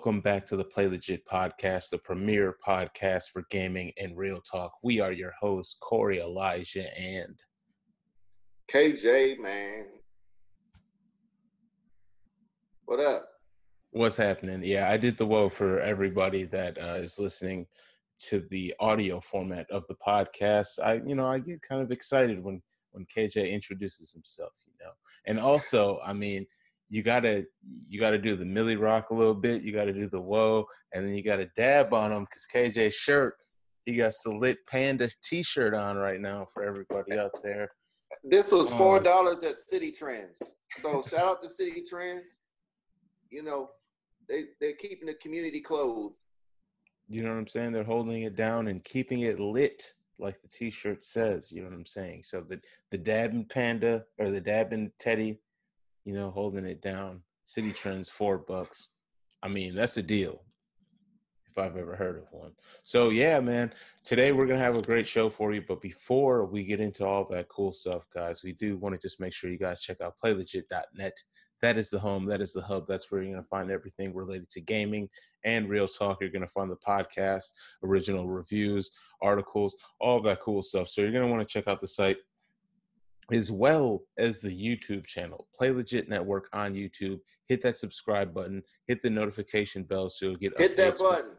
Welcome back to the Play Legit podcast, the premier podcast for gaming and real talk. We are your hosts, Koerri, Elijah, and KJ, man. What up? What's happening? Yeah, I did the woe for everybody that is listening to the audio format of the podcast. I get kind of excited when KJ introduces himself, And also, I mean, you gotta do the Millie Rock a little bit. You gotta do the whoa, and then you gotta dab on him because KJ's shirt, he got the Lit Panda T-shirt on right now for everybody out there. This was $4 at City Trends. So shout out to City Trends. You know, they're keeping the community clothed. You know what I'm saying? They're holding it down and keeping it lit, like the T-shirt says. You know what I'm saying? So the dabbing panda or the dabbing teddy, holding it down. City Trends $4. I mean, that's a deal if I've ever heard of one. So yeah, man, today we're gonna have a great show for you. But before we get into all that cool stuff, guys, we do want to just make sure you guys check out playlegit.net. That is the home. That is the hub. That's where you're going to find everything related to gaming and real talk. You're going to find the podcast, original reviews, articles, all that cool stuff. So you're going to want to check out the site as well as the YouTube channel, Play Legit Network on YouTube. Hit that subscribe button. Hit the notification bell so you'll get hit that button.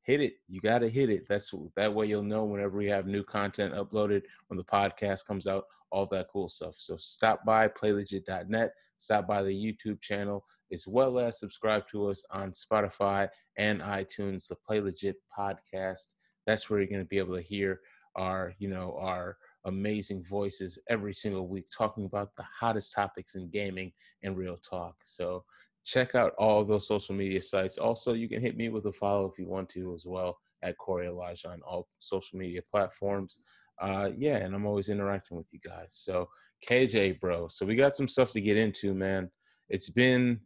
Hit it. You got to hit it. That way you'll know whenever we have new content uploaded, when the podcast comes out, all that cool stuff. So stop by playlegit.net, stop by the YouTube channel, as well as subscribe to us on Spotify and iTunes, the Play Legit podcast. That's where you're going to be able to hear our amazing voices every single week talking about the hottest topics in gaming and real talk. So check out all those social media sites. Also, you can hit me with a follow if you want to as well at Koerri Elijah on all social media platforms. And I'm always interacting with you guys. So KJ, bro, so we got some stuff to get into, man. It's been,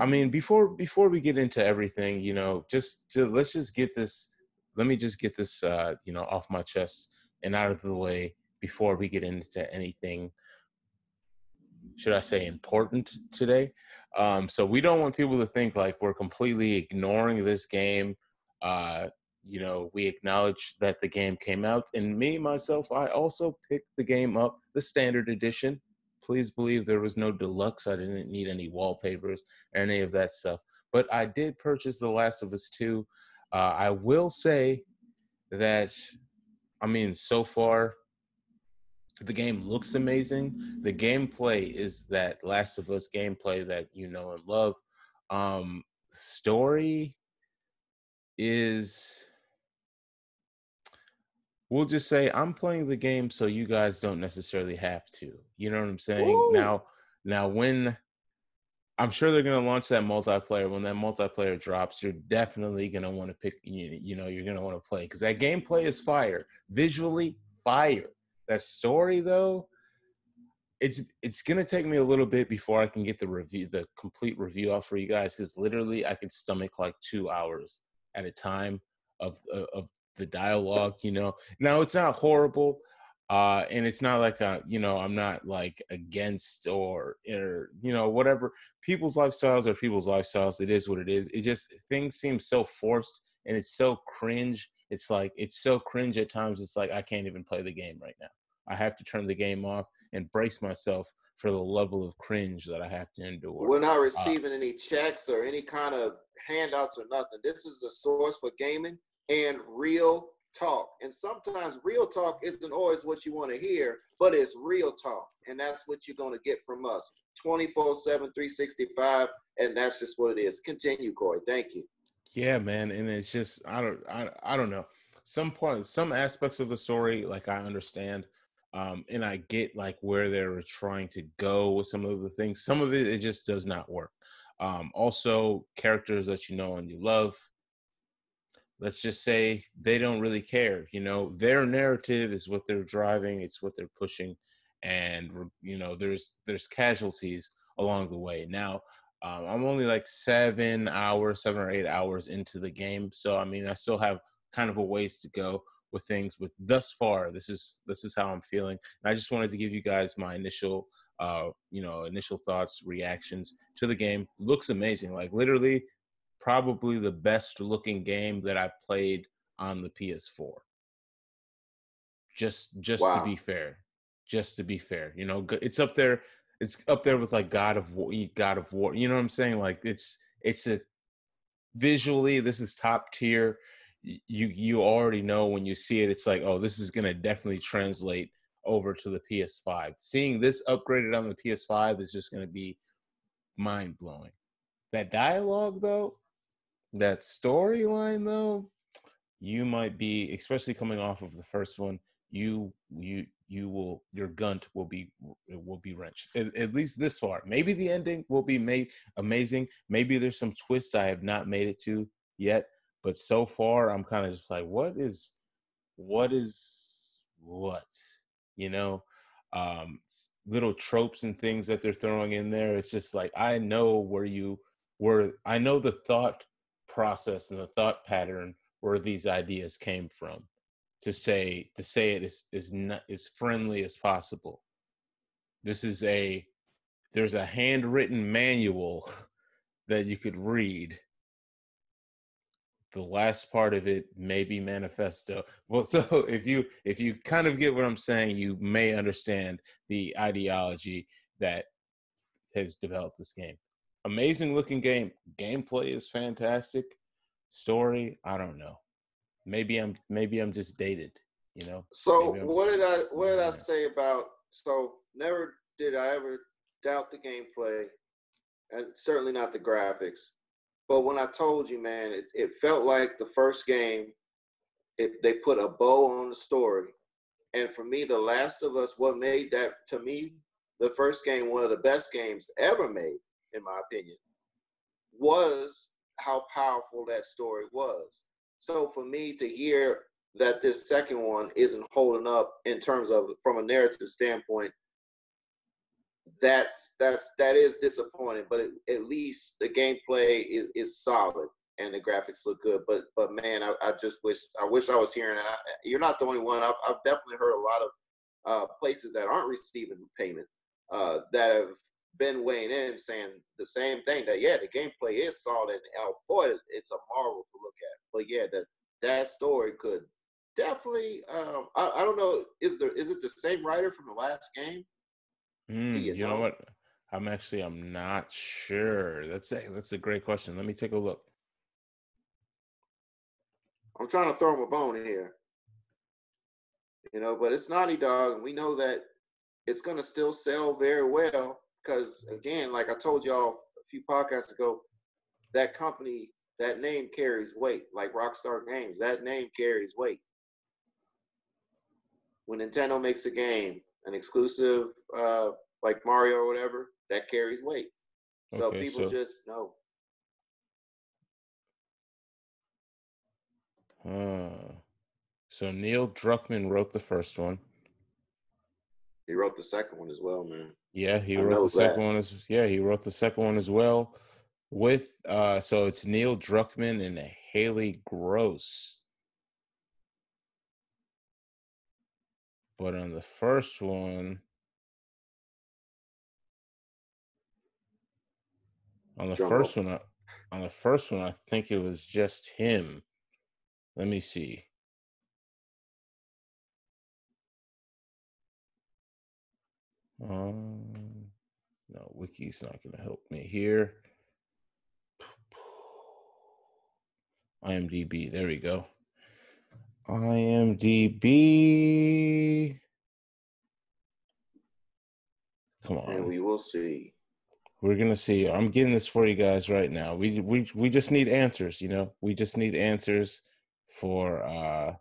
I mean, before we get into everything, let's just get this, let me just get this, off my chest and out of the way before we get into anything, should I say, important today. So we don't want people to think like we're completely ignoring this game. We acknowledge that the game came out, and myself, I also picked the game up, the standard edition. Please believe there was no deluxe. I didn't need any wallpapers or any of that stuff. But I did purchase The Last of Us 2. I will say that, I mean, so far, the game looks amazing. The gameplay is that Last of Us gameplay that you know and love. Story is, we'll just say I'm playing the game so you guys don't necessarily have to. You know what I'm saying? Ooh. Now when I'm sure they're going to launch that multiplayer, when that multiplayer drops, you're definitely going to want to pick, you're going to want to play because that gameplay is fire. Visually, fire. That story, though, it's gonna take me a little bit before I can get the complete review out for you guys, because literally I could stomach like 2 hours at a time of the dialogue. Now it's not horrible, and it's not like I'm not like against or whatever. People's lifestyles are people's lifestyles. It is what it is. It just, things seem so forced and it's so cringe. It's like, it's so cringe at times. It's like I can't even play the game right now. I have to turn the game off and brace myself for the level of cringe that I have to endure. We're not receiving any checks or any kind of handouts or nothing. This is a source for gaming and real talk. And sometimes real talk isn't always what you want to hear, but it's real talk. And that's what you're going to get from us 24/7, 365. And that's just what it is. Continue, Koerri. Thank you. Yeah, man. And it's just, I don't know. Some aspects of the story, like, I understand. And I get like where they're trying to go with some of the things. Some of it just does not work. Also, characters that you know and you love, let's just say they don't really care. Their narrative is what they're driving. It's what they're pushing. And, there's casualties along the way. Now, I'm only like 7 or 8 hours into the game. So, I mean, I still have kind of a ways to go with things, but thus far, this is how I'm feeling. And I just wanted to give you guys my initial thoughts, reactions to the game. Looks amazing. Like, literally, probably the best looking game that I've played on the PS4. Just to Wow. be fair, you know, it's up there. It's up there with like God of War. You know what I'm saying? Like it's a visually, this is top tier. You already know when you see it. It's like, oh, this is gonna definitely translate over to the PS5. Seeing this upgraded on the PS5 is just gonna be mind blowing. That dialogue though, that storyline though, you might be, especially coming off of the first one, you will, your gunt will be wrenched, at least this far. Maybe the ending will be made amazing. Maybe there's some twists I have not made it to yet, but so far I'm kind of just like, what, you know, little tropes and things that they're throwing in there. It's just like, I know I know the thought process and the thought pattern where these ideas came from, to say it is not as friendly as possible. There's a handwritten manual that you could read. The last part of it may be manifesto. Well, so if you kind of get what I'm saying, you may understand the ideology that has developed this game. Amazing looking game. Gameplay is fantastic. Story, I don't know. Maybe I'm just dated, you know. So Maybe I'm what just, did I say about? So never did I ever doubt the gameplay, and certainly not the graphics. But when I told you, man, it felt like the first game. They put a bow on the story, and for me, The Last of Us, what made that to me the first game one of the best games ever made, in my opinion, was how powerful that story was. So for me to hear that this second one isn't holding up in terms of from a narrative standpoint, that is disappointing. But at least the gameplay is solid and the graphics look good. But man, I just wish I was hearing it. You're not the only one. I've definitely heard a lot of places that aren't receiving payment that have been weighing in saying the same thing, that yeah, the gameplay is solid and boy, it's a marvel to look at. But yeah, that story could definitely I don't know, is it the same writer from the last game? Do you you know know? what? I'm not sure. That's a great question. Let me take a look. I'm trying to throw him a bone here, but it's Naughty Dog, and we know that it's going to still sell very well because, again, like I told y'all a few podcasts ago, that company, that name carries weight. Like Rockstar Games, that name carries weight. When Nintendo makes a game, an exclusive like Mario or whatever, that carries weight. So Okay, people just know. uh, so Neil Druckmann wrote the first one. He wrote the second one as well, man. Yeah, he I wrote know the second that. one he wrote the second one as well, with so it's Neil Druckmann and Haley Gross. But on the first one, on the Drum roll. first one, on the first one, I think it was just him. Let me see. No, Wiki's not going to help me here. IMDb. There we go. IMDb. Come And on. we will see. We're gonna see. I'm getting this for you guys right now. We just need answers, you know. We just need answers for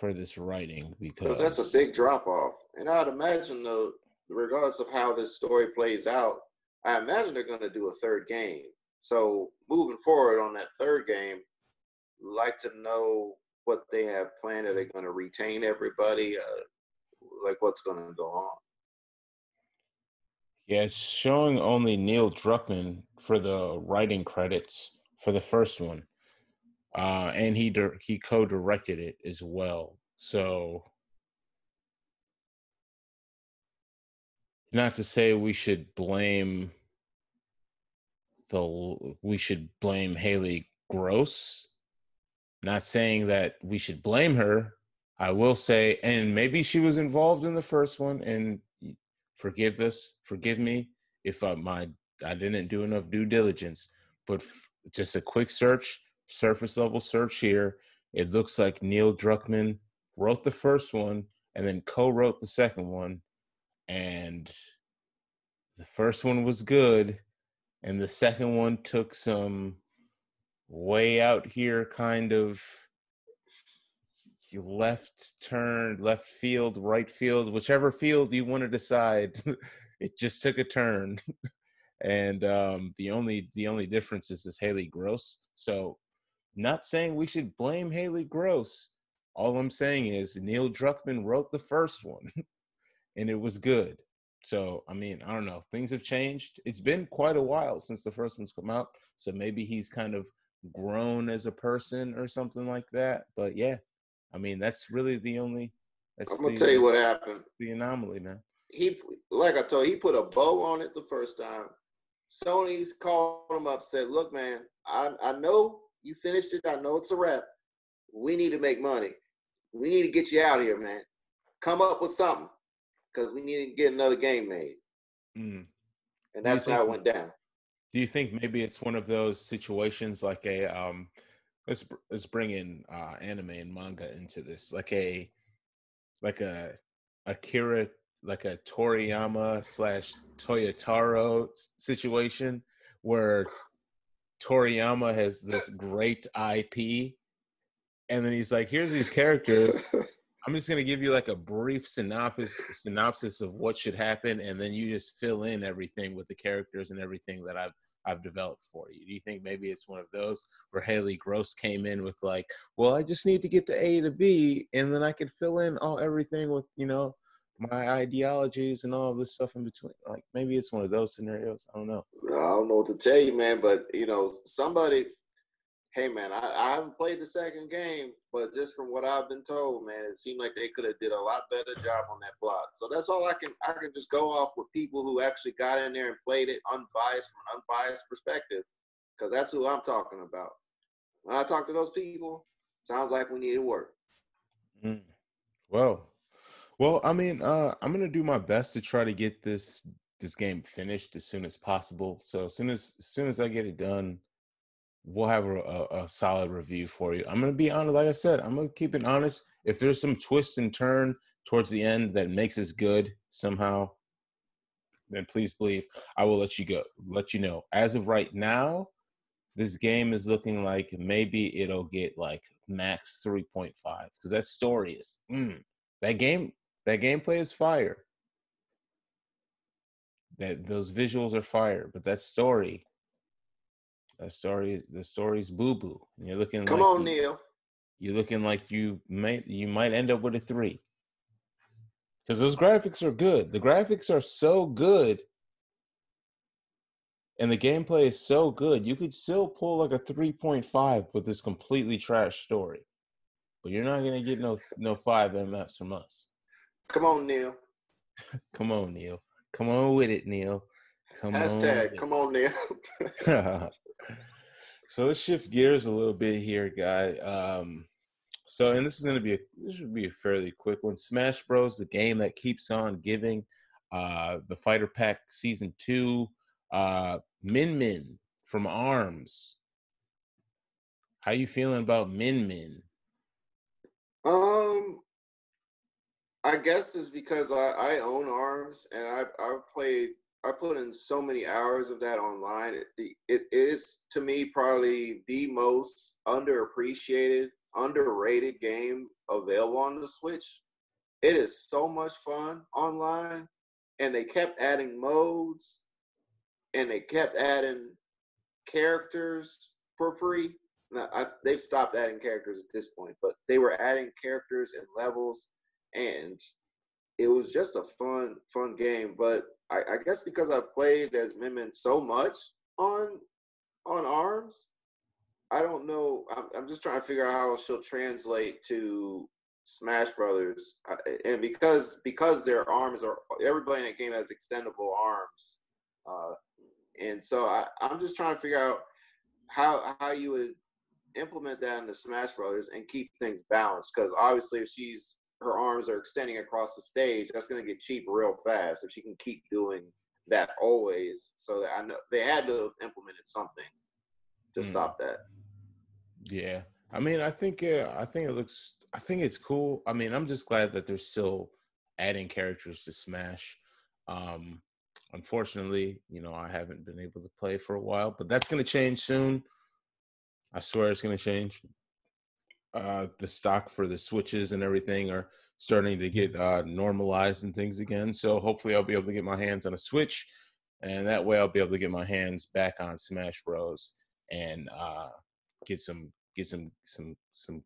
this writing, Because that's a because big drop off. And I'd imagine, though, regardless of how this story plays out, I imagine they're going to do a third game. So moving forward on that third game, like to know what they have planned. Are they going to retain everybody? Like what's going to go on? yeah, it's showing only Neil Druckmann for the writing credits for the first one, and he co-directed it as well. So, not to say we should blame we should blame Haley Gross. Not saying that we should blame her. I will say, and maybe she was involved in the first one, and forgive me if I didn't do enough due diligence. But just a quick search, surface level search here. It looks like Neil Druckmann wrote the first one and then co-wrote the second one, and the first one was good, and the second one took some way out here kind of left turn, left field, right field, whichever field you want to decide. It just took a turn. And the only difference is this Haley Gross. So not saying we should blame Haley Gross. All I'm saying is Neil Druckmann wrote the first one and it was good. So, I mean, I don't know. Things have changed. It's been quite a while since the first one's come out. So maybe he's kind of grown as a person or something like that. But yeah, I mean, that's really the only. I'm gonna tell you what happened. The anomaly now. Like I told you, he put a bow on it the first time. Sony's called him up, said, "Look, man, I know you finished it. I know it's a wrap. We need to make money. We need to get you out of here, man. Come up with something, because we need to get another game made." And that's how it went down. Do you think maybe it's one of those situations like a let's bring in anime and manga into this, like a Akira, like a Toriyama / Toyotaro situation where Toriyama has this great IP and then he's like, here's these characters. I'm just going to give you like a brief synopsis of what should happen, and then you just fill in everything with the characters and everything that I've developed for you. Do you think maybe it's one of those where Haley Gross came in with like, well, I just need to get to A to B, and then I could fill in everything with, my ideologies and all of this stuff in between? Like maybe it's one of those scenarios. I don't know. I don't know what to tell you, man, but somebody. Hey, man, I haven't played the second game, but just from what I've been told, man, it seemed like they could have did a lot better job on that plot. So that's all I can just go off with people who actually got in there and played it unbiased from an unbiased perspective, because that's who I'm talking about. When I talk to those people, sounds like we need to work. Well, I mean, I'm gonna do my best to try to get this game finished as soon as possible. So as soon as I get it done, we'll have a solid review for you. I'm going to be honest. Like I said, I'm going to keep it honest. If there's some twist and turn towards the end that makes us good somehow, then please believe I will let you know. As of right now, this game is looking like maybe it'll get like max 3.5 because that story is that gameplay is fire. Those visuals are fire, but the story's boo-boo. You're looking Come like on, Neil. You're looking like you might end up with a 3. Because those graphics are good. The graphics are so good. And the gameplay is so good. You could still pull like a 3.5 with this completely trash story. But you're not gonna get no 5 MS from us. Come on, Neil. Come on, Neil. Come on with it, Neil. Come on, Neil. So let's shift gears a little bit here, guy. So, and this should be a fairly quick one. Smash Bros, the game that keeps on giving. The Fighter Pack Season 2. Min Min from ARMS. How you feeling about Min Min? I guess it's because I own ARMS and I put in so many hours of that online. It is, to me, probably the most underappreciated, underrated game available on the Switch. It is so much fun online, and they kept adding modes, and they kept adding characters for free. Now, they've stopped adding characters at this point, but they were adding characters and levels, and it was just a fun game. But I guess because I played as Min Min so much on ARMS, I don't know. I'm just trying to figure out how she'll translate to Smash Brothers, and because their arms are, everybody in that game has extendable arms, And so I'm just trying to figure out how you would implement that in the Smash Brothers and keep things balanced. Because obviously, if her arms are extending across the stage, that's going to get cheap real fast. If she can keep doing that always, so that I know they had to have implemented something to stop that. Yeah, I mean, I think it's cool. I mean, I'm just glad that they're still adding characters to Smash. Unfortunately, I haven't been able to play for a while, but that's going to change soon. I swear it's going to change. The stock for the Switches and everything are starting to get normalized and things again. So hopefully I'll be able to get my hands on a Switch, and that way I'll be able to get my hands back on Smash Bros. And get some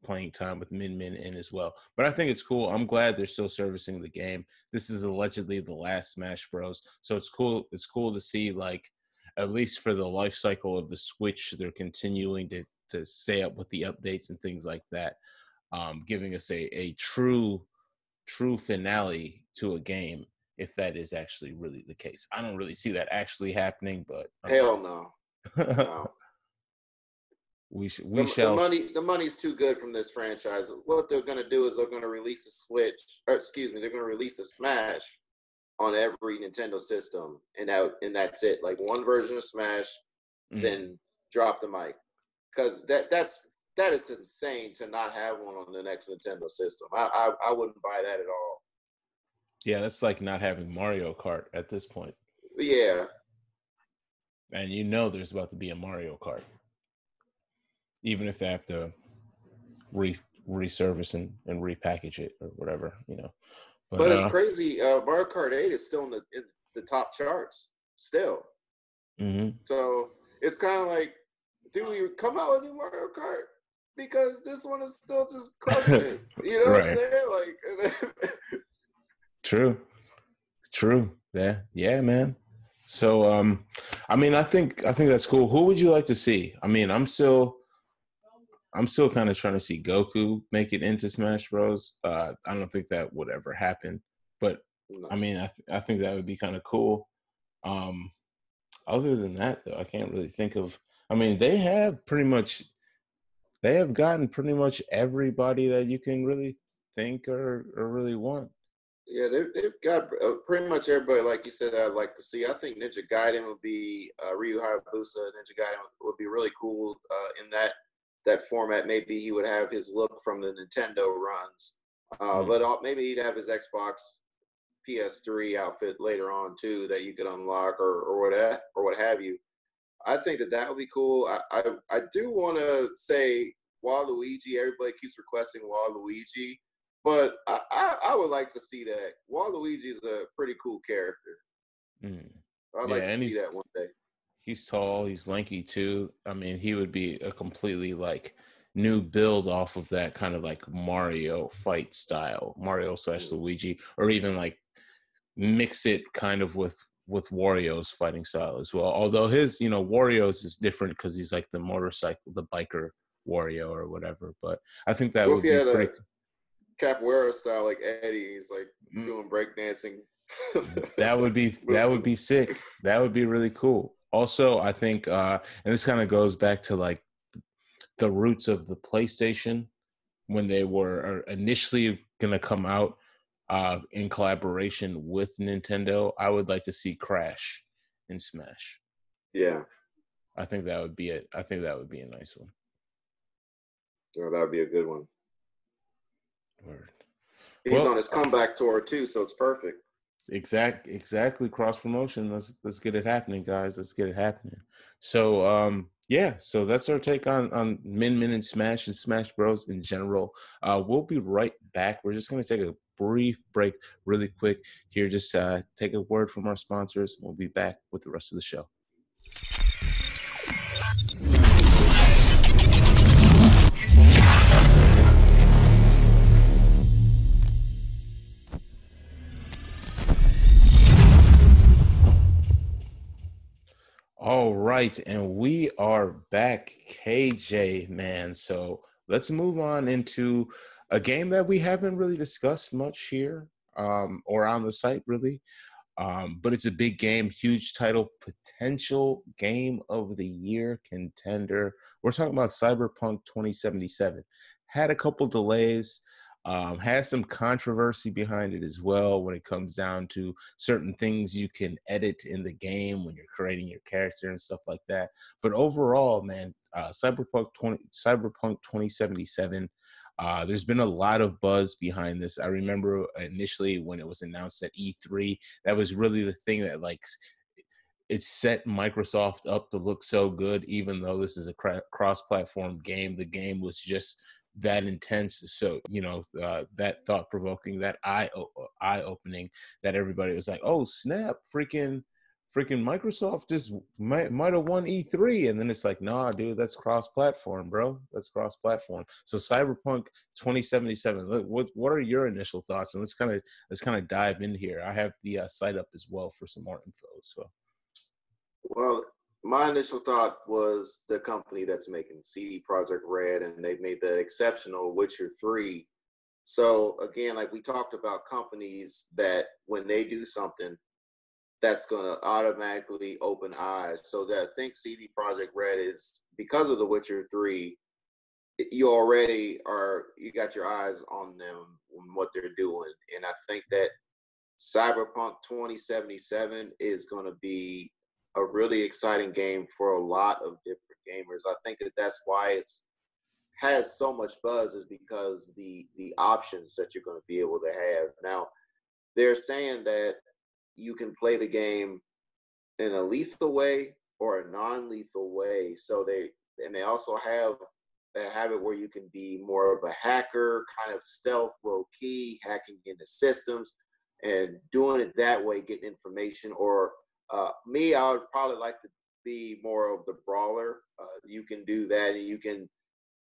playing time with Min in as well. But I think it's cool. I'm glad they're still servicing the game. This is allegedly the last Smash Bros. So it's cool. It's cool to see, like, at least for the life cycle of the Switch, they're continuing to stay up with the updates and things like that, giving us a true finale to a game, if that is actually really the case. I don't really see that actually happening, but hell no. No. we shall. The money's too good from this franchise. What they're going to do is they're going to release a Switch, or excuse me, they're going to release a Smash on every Nintendo system, and that's it. Like one version of Smash, then drop the mic, because that is insane to not have one on the next Nintendo system. I wouldn't buy that at all. Yeah, that's like not having Mario Kart at this point. Yeah, and there's about to be a Mario Kart, even if they have to resurface and repackage it or whatever, But it's crazy. Mario Kart 8 is still in the top charts still. Mm-hmm. So it's kind of like, do we come out with a new Mario Kart? Because this one is still just crushing it. You know what I'm saying? Like, True. Yeah, man. So, I mean, I think that's cool. Who would you like to see? I mean, I'm still kind of trying to see Goku make it into Smash Bros. I don't think that would ever happen, but I mean, I think that would be kind of cool. Other than that, though, I can't really think of. I mean, they have gotten pretty much everybody that you can really think or really want. Yeah, they've got pretty much everybody, like you said, I'd like to see. I think Ninja Gaiden would be Ryu Hayabusa. Ninja Gaiden would be really cool in that format. Maybe he would have his look from the Nintendo runs, but maybe he'd have his Xbox PS3 outfit later on too that you could unlock or what have you. I think that would be cool. I do want to say Waluigi. Everybody keeps requesting Waluigi, but I would like to see that. Waluigi is a pretty cool character. I'd like to see that one day. He's tall. He's lanky too. I mean, he would be a completely like new build off of that kind of like Mario fight style, Mario / Luigi, or even like mix it kind of with Wario's fighting style as well. Although his, Wario's is different because he's like the biker Wario or whatever. But I think that would be pretty. Capoeira style like Eddie, he's like doing breakdancing. That would be sick. That would be really cool. Also, I think, and this kind of goes back to like the roots of the PlayStation when they were initially going to come out in collaboration with Nintendo. I would like to see Crash in Smash. Yeah. I think that would be it. I think that would be a nice one. Yeah, that would be a good one. Word. He's on his comeback tour too, so it's perfect. Exactly. Cross promotion. Let's get it happening, guys. Let's get it happening. So so that's our take on Min and Smash and Smash Bros in general. We'll be right back. We're just gonna take a brief break really quick here. Just take a word from our sponsors. We'll be back with the rest of the show. All right, and we are back, KJ, man. So let's move on into a game that we haven't really discussed much here or on the site, really. But it's a big game, huge title, potential game of the year contender. We're talking about Cyberpunk 2077. Had a couple delays, has some controversy behind it as well when it comes down to certain things you can edit in the game when you're creating your character and stuff like that. But overall, man, Cyberpunk 2077. There's been a lot of buzz behind this. I remember initially when it was announced at E3, that was really the thing that like it set Microsoft up to look so good, even though this is a cross-platform game. The game was just that intense. So, that thought-provoking, that eye-opening, that everybody was like, oh, snap, freaking Microsoft just might have won E3. And then it's like, nah, dude, that's cross-platform, bro. That's cross-platform. So Cyberpunk 2077, look, what are your initial thoughts? And let's kind of dive in here. I have the site up as well for some more info. So. Well, my initial thought was the company that's making CD Projekt Red, and they've made the exceptional Witcher 3. So again, like we talked about companies that when they do something, that's going to automatically open eyes. So that I think CD Projekt Red is, because of the Witcher 3, you got your eyes on them and what they're doing. And I think that Cyberpunk 2077 is going to be a really exciting game for a lot of different gamers. I think that that's why it's has so much buzz, is because the options that you're going to be able to have. Now, they're saying that you can play the game in a lethal way or a non-lethal way. So they also have it where you can be more of a hacker, kind of stealth, low key, hacking into systems and doing it that way, getting information. Or me, I would probably like to be more of the brawler. You can do that, and you can,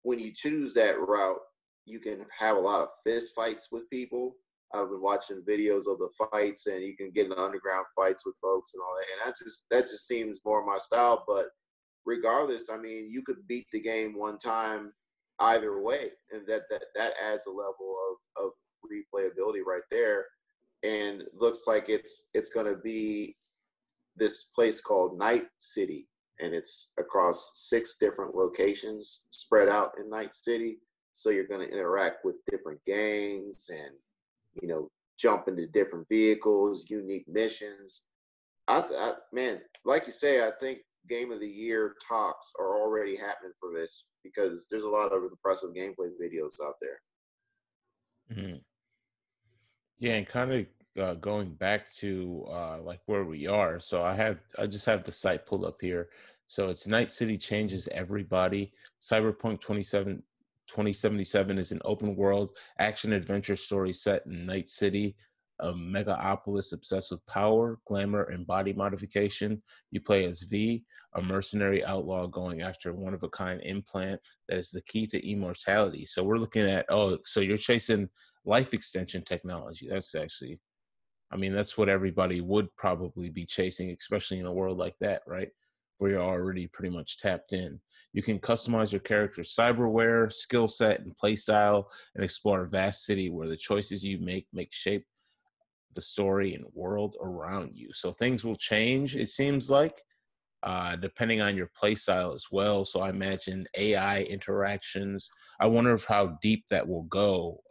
when you choose that route, you can have a lot of fist fights with people. I've been watching videos of the fights, and you can get in underground fights with folks and all that. And that just seems more my style. But regardless, I mean, you could beat the game one time either way, and that adds a level of replayability right there. And looks like it's going to be this place called Night City, and it's across 6 different locations spread out in Night City. So you're going to interact with different gangs and, jump into different vehicles, unique missions. Man, like you say, I think Game of the Year talks are already happening for this, because there's a lot of impressive gameplay videos out there. Mm-hmm. Yeah, and kind of going back to like where we are. So I just have the site pulled up here. So it's Night City changes everybody. Cyberpunk 2077 is an open world action adventure story set in Night City, a megapolis obsessed with power, glamour, and body modification. You play as V, a mercenary outlaw going after a one-of-a-kind implant that is the key to immortality. So we're looking at, so you're chasing life extension technology. That's actually, I mean, that's what everybody would probably be chasing, especially in a world like that, right? Where you're already pretty much tapped in. You can customize your character's cyberware, skill set, and play style, and explore a vast city where the choices you make shape the story and world around you. So things will change, it seems like, depending on your play style as well. So I imagine AI interactions. I wonder how deep that will go,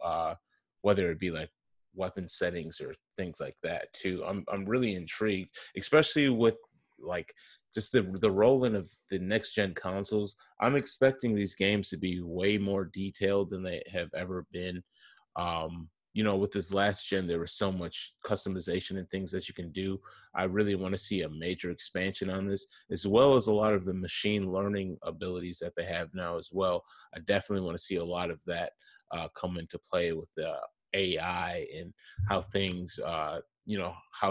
whether it be like weapon settings or things like that too. I'm really intrigued, especially with like just the rolling of the next gen consoles. I'm expecting these games to be way more detailed than they have ever been. With this last gen, there was so much customization and things that you can do. I really want to see a major expansion on this, as well as a lot of the machine learning abilities that they have now as well. I definitely want to see a lot of that come into play with the AI and how things, how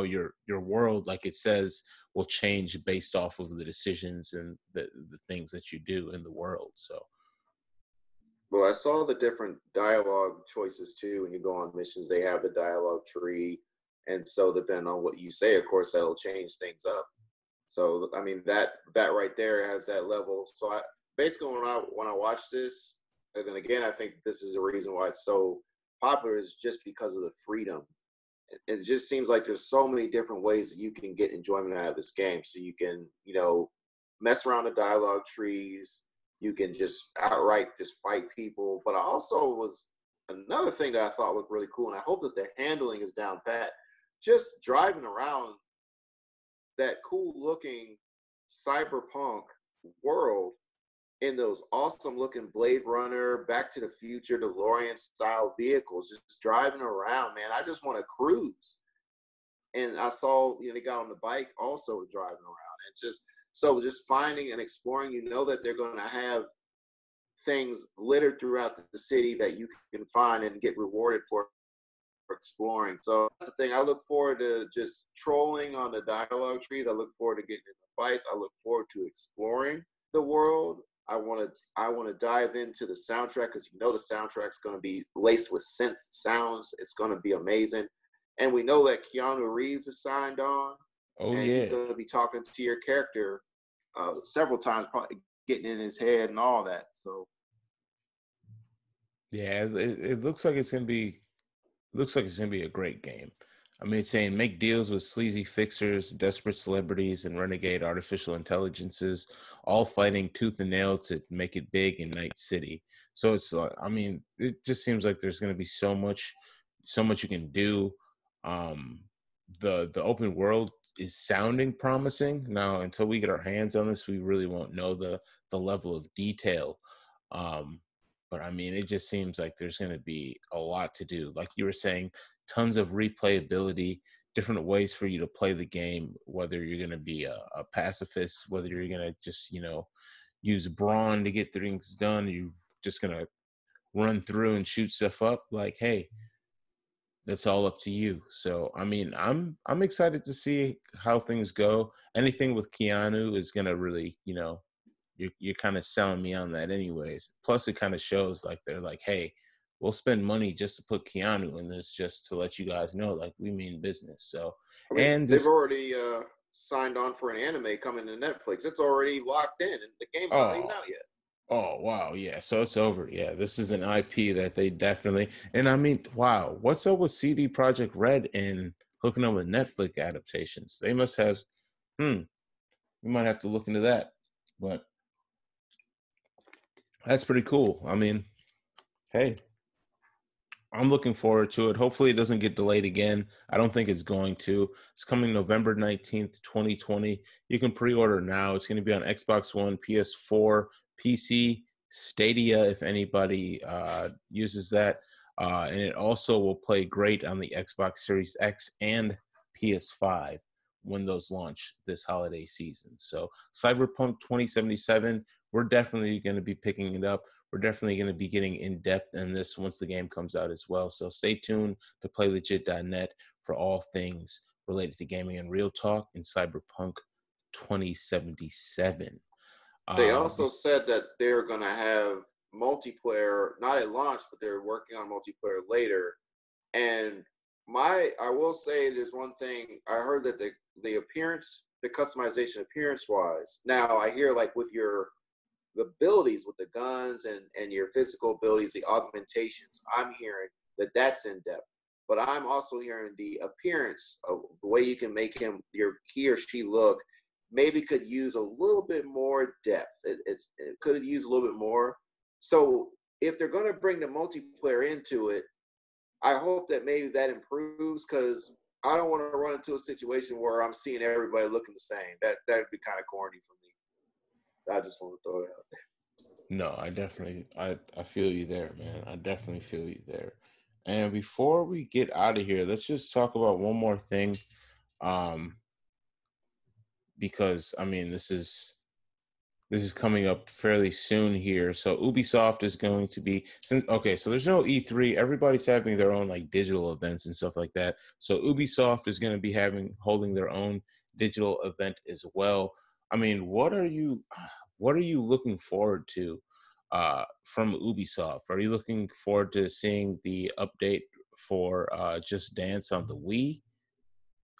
your world, like it says, will change based off of the decisions and the things that you do in the world. So. Well, I saw the different dialogue choices too. When you go on missions, they have the dialogue tree. And so depending on what you say, of course, that'll change things up. So, I mean, that right there has that level. So basically when I watch this, and then again, I think this is the reason why it's so popular, is just because of the freedom it just seems like there's so many different ways that you can get enjoyment out of this game. So you can, mess around the dialogue trees. You can just outright just fight people. But I also another thing that I thought looked really cool, and I hope that the handling is down pat. Just driving around that cool looking cyberpunk world in those awesome looking Blade Runner, Back to the Future, DeLorean style vehicles, just driving around, man. I just want to cruise. And I saw, they got on the bike also driving around. And just finding and exploring, that they're going to have things littered throughout the city that you can find and get rewarded for exploring. So that's the thing. I look forward to just trolling on the dialogue trees. I look forward to getting in the fights. I look forward to exploring the world. I want to dive into the soundtrack, because the soundtrack's going to be laced with synth sounds. It's going to be amazing. And we know that Keanu Reeves is signed on. Oh, and yeah. He's going to be talking to your character several times, probably getting in his head and all that. So yeah, it looks like it's going to be a great game. I mean, it's saying make deals with sleazy fixers, desperate celebrities, and renegade artificial intelligences, all fighting tooth and nail to make it big in Night City. So it's, it just seems like there's going to be so much you can do. The open world is sounding promising. Now, until we get our hands on this, we really won't know the level of detail. But I mean, it just seems like there's going to be a lot to do. Like you were saying, tons of replayability, different ways for you to play the game, whether you're going to be a pacifist, whether you're going to just, use brawn to get things done, you're just going to run through and shoot stuff up. Like, hey, that's all up to you. So, I mean, I'm excited to see how things go. Anything with Keanu is going to really, you're kind of selling me on that anyways. Plus, it kind of shows like they're like, hey, we'll spend money just to put Keanu in this, just to let you guys know, like, we mean business. So, I mean, and they've just, already signed on for an anime coming to Netflix. It's already locked in, and the game's not even out yet. Oh, wow. Yeah. So it's over. Yeah. This is an IP that they definitely, and I mean, wow. What's up with CD Projekt Red and hooking up with Netflix adaptations? They must have, we might have to look into that. But that's pretty cool. I mean, hey, I'm looking forward to it. Hopefully it doesn't get delayed again. I don't think it's going to. It's coming November 19th, 2020. You can pre-order now. It's going to be on Xbox One, PS4, PC, Stadia, if anybody uses that. And it also will play great on the Xbox Series X and PS5 when those launch this holiday season. So Cyberpunk 2077, we're definitely going to be picking it up. We're definitely going to be getting in depth in this once the game comes out as well. So stay tuned to playlegit.net for all things related to gaming and real talk in Cyberpunk 2077. They also said that they're going to have multiplayer, not at launch, but they're working on multiplayer later. And I will say there's one thing I heard, that the appearance, the customization appearance wise. Now I hear like with the abilities with the guns and your physical abilities, the augmentations, I'm hearing that that's in depth. But I'm also hearing the appearance of the way you can make he or she look, maybe could use a little bit more depth. It could use a little bit more. So if they're going to bring the multiplayer into it, I hope that maybe that improves, because I don't want to run into a situation where I'm seeing everybody looking the same. That'd be kind of corny for me. I just want to throw it out there. No, I feel you there, man. I definitely feel you there. And before we get out of here, let's just talk about one more thing. Because I mean, this is coming up fairly soon here. So Ubisoft is going to be, so there's no E3. Everybody's having their own like digital events and stuff like that. So Ubisoft is going to be holding their own digital event as well. I mean, what are you looking forward to from Ubisoft? Are you looking forward to seeing the update for Just Dance on the Wii?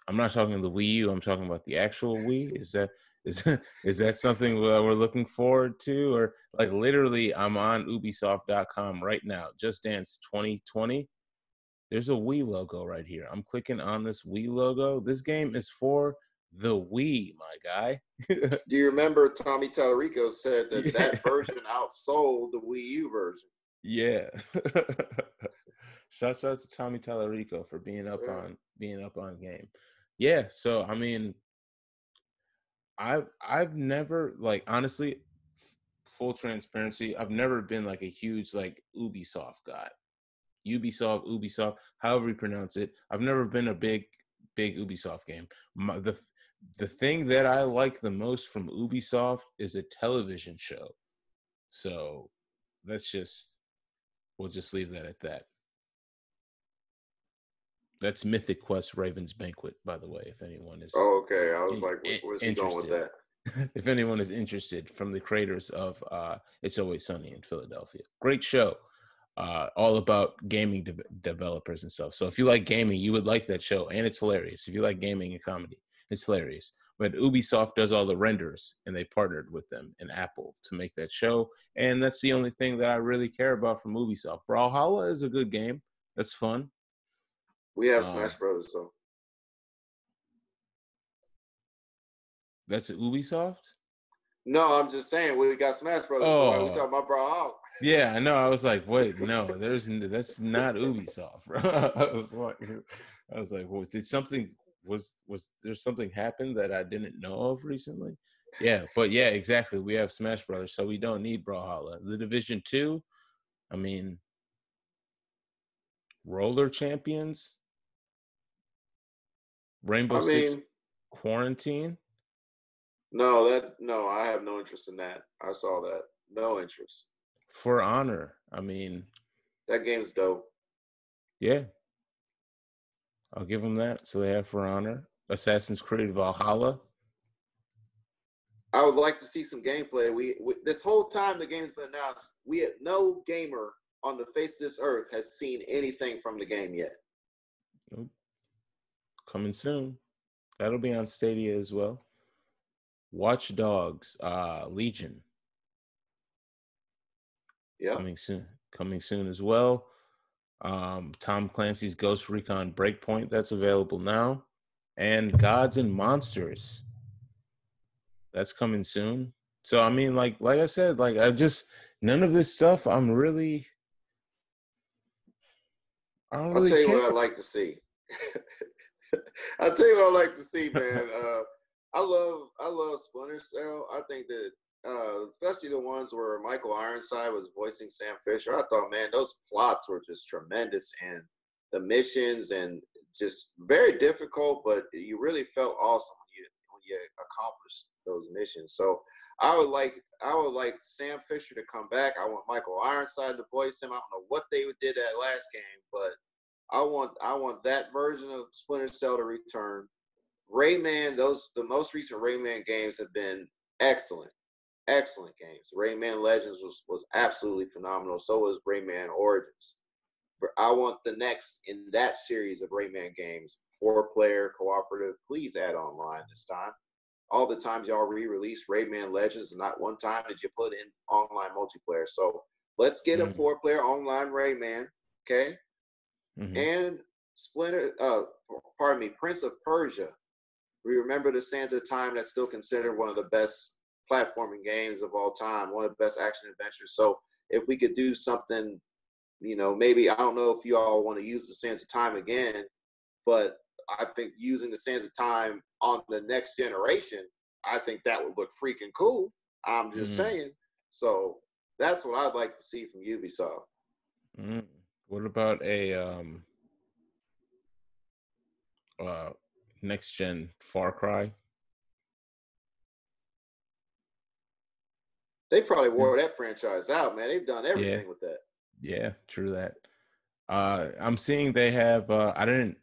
I'm not talking the Wii U. I'm talking about the actual Wii. Is that something that we're looking forward to? Or like literally, I'm on Ubisoft.com right now. Just Dance 2020 There's a Wii logo right here. I'm clicking on this Wii logo. This game is for the Wii, my guy. Do you remember Tommy Tallarico said that Yeah. that version outsold the Wii U version? Yeah. Shouts out to Tommy Tallarico for being up on game. Yeah, so I mean, I've never, like, honestly, full transparency, I've never been like a huge like Ubisoft guy. Ubisoft, however you pronounce it. I've never been a big Ubisoft game. The thing that I like the most from Ubisoft is a television show. So we'll just leave that at that. That's Mythic Quest Raven's Banquet, by the way, if anyone is okay. I was like, where's he going with that? If anyone is interested, from the creators of It's Always Sunny in Philadelphia. Great show. All about gaming developers and stuff. So if you like gaming, you would like that show, and it's hilarious. If you like gaming and comedy, it's hilarious. But Ubisoft does all the renders, and they partnered with them and Apple to make that show, and that's the only thing that I really care about from Ubisoft. Brawlhalla is a good game. That's fun. We have Smash Brothers, so. That's Ubisoft? No, I'm just saying we got Smash Brothers. So why are we talking about Brawlhalla? Yeah, I know. I was like, wait, no, that's not Ubisoft, bro. I was like, well, was there something happen that I didn't know of recently? Yeah, but yeah, exactly. We have Smash Brothers, so we don't need Brawlhalla. The Division 2, I mean, Roller Champions, Rainbow Six Quarantine. No, I have no interest in that. I saw that. No interest. For Honor, I mean, that game's dope. Yeah, I'll give them that. So they have For Honor, Assassin's Creed Valhalla. I would like to see some gameplay. We this whole time the game's been announced, we had no gamer on the face of this earth has seen anything from the game yet. Nope. Coming soon. That'll be on Stadia as well. Watch Dogs, Legion. Yeah. Coming soon as well. Tom Clancy's Ghost Recon Breakpoint, that's available now. And Gods and Monsters. That's coming soon. So I mean, like I said, like none of this stuff I don't really I'll tell you what I'd like to see. I'll tell you what I'd like to see, man. I love Splinter Cell. I think that especially the ones where Michael Ironside was voicing Sam Fisher. I thought, man, those plots were just tremendous, and the missions and just very difficult, but you really felt awesome when you accomplished those missions. So I would like Sam Fisher to come back. I want Michael Ironside to voice him. I don't know what they did that last game, but I want that version of Splinter Cell to return. Rayman, the most recent Rayman games have been excellent games. Rayman Legends was absolutely phenomenal. So was Rayman Origins. But I want the next in that series of Rayman games, 4-player cooperative. Please add online this time. All the times y'all re-released Rayman Legends, and not one time did you put in online multiplayer. So let's get a 4-player online Rayman, okay? Mm-hmm. And Prince of Persia. We remember the Sands of Time, that's still considered one of the best platforming games of all time, one of the best action adventures. So if we could do something, maybe, I don't know if you all want to use the Sands of Time again, but I think using the Sands of Time on the next generation, I think that would look freaking cool. I'm just saying. So that's what I'd like to see from Ubisoft. What about a next gen Far Cry? They probably wore that franchise out, man. They've done everything with that. Yeah, true that. I'm seeing they have I didn't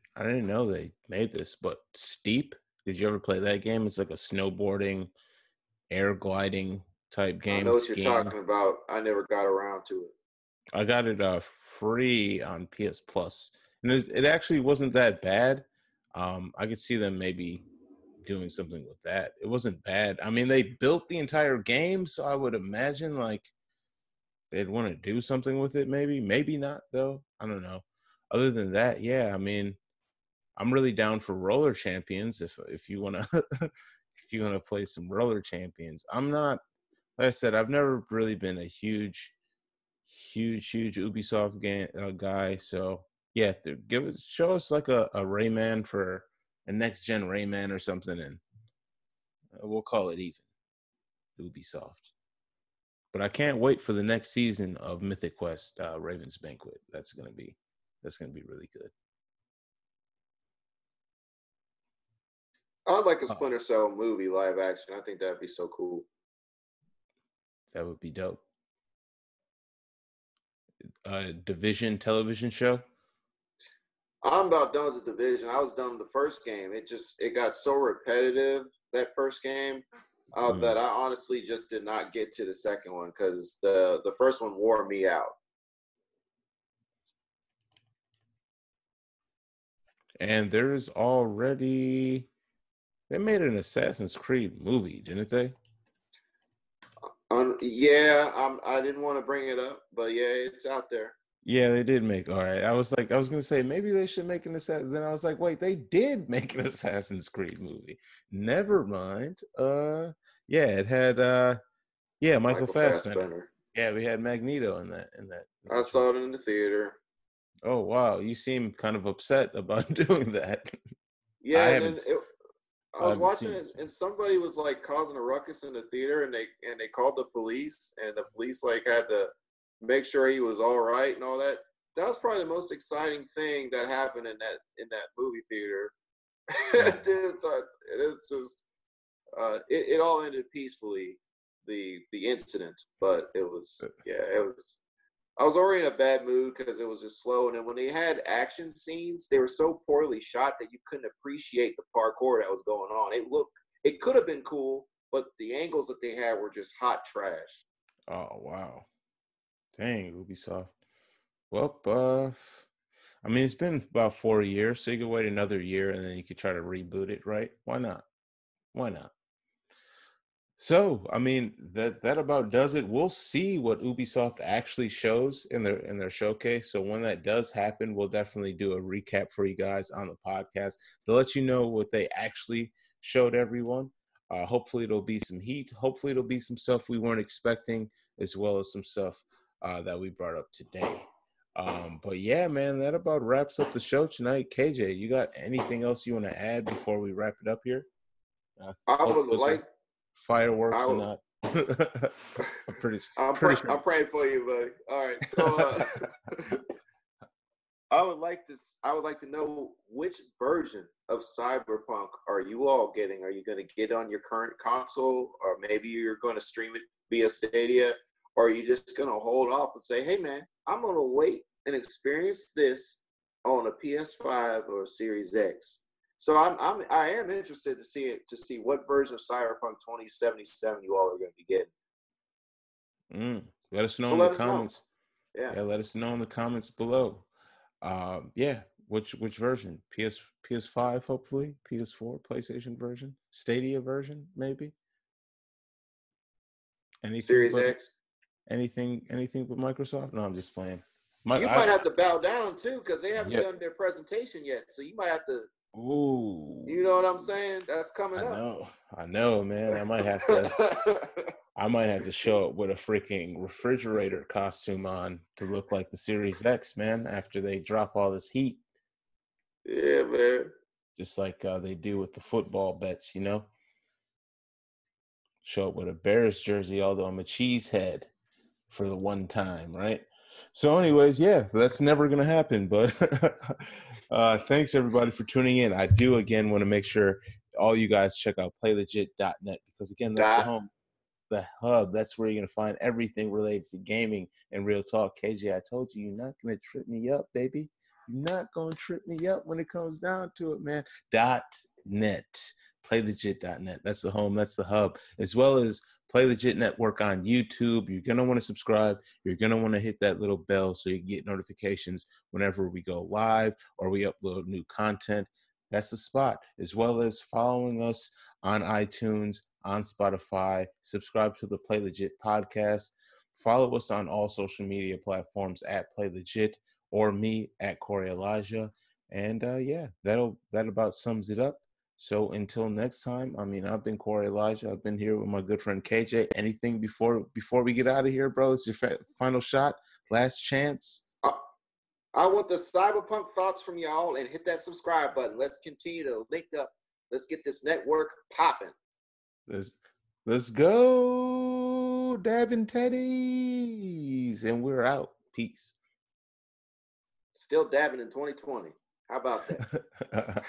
know they made this, but Steep. Did you ever play that game? It's like a snowboarding, air gliding type game. I know what you're talking about. I never got around to it. I got it free on PS Plus, and it actually wasn't that bad. I could see them maybe doing something with that. It wasn't bad. I mean, they built the entire game, so I would imagine like they'd want to do something with it. Maybe not though. I don't know. other than that, yeah, I mean, I'm really down for roller champions if you wanna if you wanna play some roller champions. I'm not, like I said, I've never really been a huge Ubisoft game guy. So yeah, show us like a Rayman for a next gen Rayman or something, and we'll call it even Ubisoft. But I can't wait for the next season of Mythic Quest, Raven's Banquet. That's gonna be really good. I'd like a Splinter Cell movie live action. I think that'd be so cool. That would be dope. Division television show. I'm about done with the Division. I was done with the first game. It got so repetitive, that first game, that I honestly just did not get to the second one because the first one wore me out. And there's already, they made an Assassin's Creed movie, didn't they? Yeah, I didn't want to bring it up, but yeah, it's out there. Yeah, they did make. All right, I was gonna say maybe they should make an Assassin. Then I was like, wait, they did make an Assassin's Creed movie. Never mind. Yeah, it had yeah, Michael Fassbender. Yeah, we had Magneto in that. I saw it in the theater. Oh wow, you seem kind of upset about doing that. Yeah, I was watching it, and somebody was like causing a ruckus in the theater, and they called the police, and the police like had to make sure he was all right and all that. That was probably the most exciting thing that happened in that movie theater. It is just it all ended peacefully, the incident, but it was I was already in a bad mood because it was just slow, and then when they had action scenes, they were so poorly shot that you couldn't appreciate the parkour that was going on. It could have been cool, but the angles that they had were just hot trash. Oh wow, dang, Ubisoft. Well, I mean, it's been about 4 years, so you could wait another year and then you could try to reboot it, right? Why not? Why not? So, I mean, that about does it. We'll see what Ubisoft actually shows in their showcase. So when that does happen, we'll definitely do a recap for you guys on the podcast to let you know what they actually showed everyone. Hopefully, it'll be some heat. Hopefully, it'll be some stuff we weren't expecting, as well as some stuff that we brought up today. But yeah, man, that about wraps up the show tonight. KJ, you got anything else you want to add before we wrap it up here? I would like fireworks and not. I'm praying for you, buddy. All right, so I would like to know which version of Cyberpunk are you all getting? Are you going to get on your current console, or maybe you're going to stream it via Stadia, or are you just going to hold off and say, "Hey, man, I'm going to wait and experience this on a PS5 or Series X"? So I am interested to see what version of Cyberpunk 2077 you all are going to be getting. Let us know in the comments. Yeah, let us know in the comments below. Yeah, which version? PS5, hopefully, PS4, PlayStation version, Stadia version, maybe. Anything Series X. Anything but Microsoft? No, I'm just playing. You might have to bow down too, because they haven't done their presentation yet. So you might have to. Ooh. You know what I'm saying? That's coming up. I know, man. I might have to show up with a freaking refrigerator costume on to look like the Series X, man, after they drop all this heat. Yeah, man. Just like they do with the football bets, you know? Show up with a Bears jersey, although I'm a cheesehead for the one time, right? So anyways, yeah, that's never going to happen. But thanks, everybody, for tuning in. I do, again, want to make sure all you guys check out playlegit.net because, again, that's the home, the hub. That's where you're going to find everything related to gaming and real talk. KJ, I told you, you're not going to trip me up, baby. You're not going to trip me up when it comes down to it, man. .net. Playlegit.net. That's the home. That's the hub. As well as Play Legit Network on YouTube. You're going to want to subscribe. You're going to want to hit that little bell so you get notifications whenever we go live or we upload new content. That's the spot. As well as following us on iTunes, on Spotify. Subscribe to the Play Legit podcast. Follow us on all social media platforms at Play Legit or me at Koerri Elijah. And yeah, that about sums it up. So until next time, I mean, I've been Koerri Elijah. I've been here with my good friend KJ. Anything before we get out of here, bro? It's your final shot, last chance. I want the Cyberpunk thoughts from y'all, and hit that subscribe button. Let's continue to link up. Let's get this network popping. Let's go, dabbing teddies, and we're out. Peace. Still dabbing in 2020. How about that?